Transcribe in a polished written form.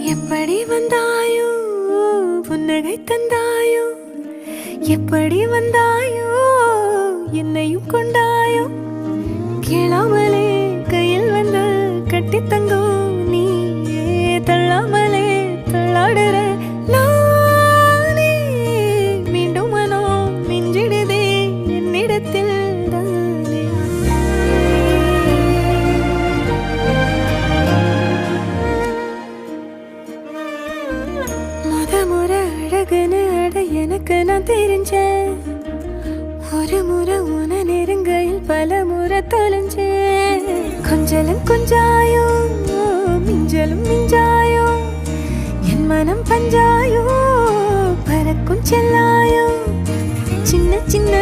எப்படி வந்தாயோ புன்னகை தந்தாயோ எப்படி வந்தாயோ என்னையும் கொண்டாயோ கேளாமலே கையில் வந்து கட்டி தங்கோ நீ தள்ளாமலே தள்ளாடுற நானே மீண்டும் மனோ மிஞ்சிடுதே என்னிடத்தில் முறை அழகுன்னு அட எனக்கு நான் தெரிஞ்சேன் ஒரு முறை உன நெருங்கையில் பல முறை தொலைஞ்சேன் கொஞ்சலும் கொஞ்சாயோ மிஞ்சலும் மிஞ்சாயோ என் மனம் பஞ்சாயோ பறக்கும் செல்லாயோ சின்ன சின்ன